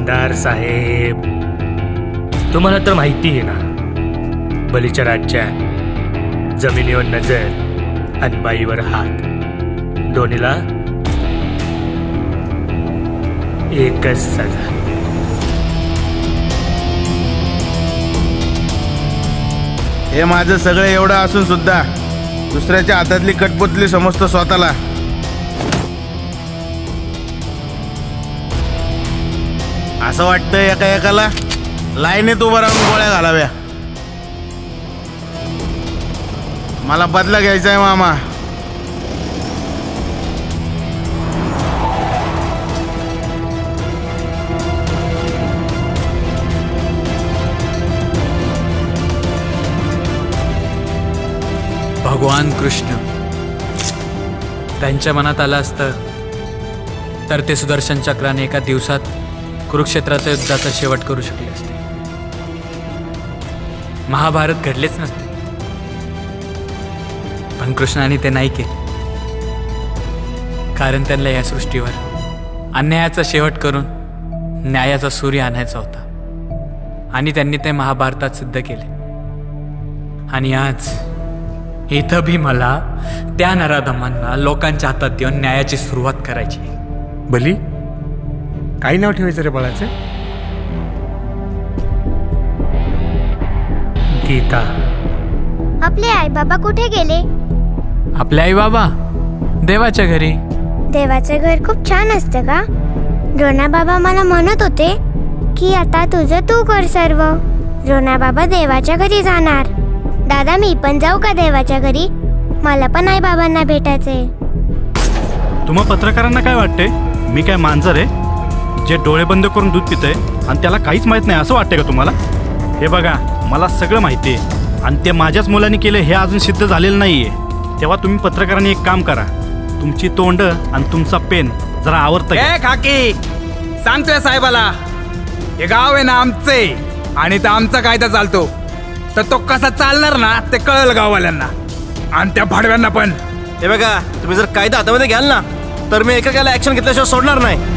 आमदार साहेब, तुम्हाला तर माहिती आहे ना, बलीच्या राज्यात जमिनीवर नजर आणि बाईवर हात, दोन्हीला एकच सजा. हे माझं सगळं एवढं असून सुद्धा दुसऱ्याच्या हातातली कटपुतली समजतो स्वतःला. असं वाटतं एका एकाला लाईनीत उभं राहून गोळ्या घालाव्या. मला बदला घ्यायचा आहे मामा. भगवान कृष्ण त्यांच्या मनात आलं असतं तर ते सुदर्शन चक्राने एका दिवसात कुरुक्षेत्राच्या युद्धाचा शेवट करू शकले असते. महाभारत घडलेच नसते. पण कृष्णाने ते नाही केले, कारण त्यांना या सृष्टीवर अन्यायाचा शेवट करून न्यायाचा सूर्य आणायचा होता आणि त्यांनी ते महाभारतात सिद्ध केले. आणि आज इथं भी मला त्या नराधमांना लोकांच्या हातात देऊन न्यायाची सुरुवात करायची. बली, काय नाव ठेवायचं रे बाळाचं? गीता. आपले आई बाबा कुठे गेले? आपले आई बाबा देवाच्या घरी. देवाचं घर खूप छान असतं का? रोना बाबा मला म्हणत होते की आता तुझं तू कर सर्व. रोना बाबा देवाच्या घरी जाणार. दादा, मी पण जाऊ का देवाच्या घरी? मला पण आई बाबांना भेटायचे. तुम्हा पत्रकारांना काय वाटते, मी काय मांजर आहे जे डोळे बंद करून दूध पितंय आणि त्याला काहीच माहित नाही असं वाटतंय का तुम्हाला? हे बघा, मला सगळं माहिती आहे आणि ते माझ्याच मुलांनी केलं हे अजून सिद्ध झालेलं नाहीये. तेव्हा तुम्ही पत्रकारांनी एक काम करा, तुमची तोंड आणि तुमचा पेन जरा आवरतं. खाकी, सांगतोय साहेबाला, हे गाव आहे ना आमचे आणि तर आमचा कायदा चालतो, तर तो कसा चालणार ना ते कळलं गाववाल्यांना आणि त्या भाडव्यांना पण. हे बघा, तुम्ही जर कायदा हातामध्ये घ्याल ना तर मी एकेकाला ऍक्शन घेतल्याशिवाय सोडणार नाही.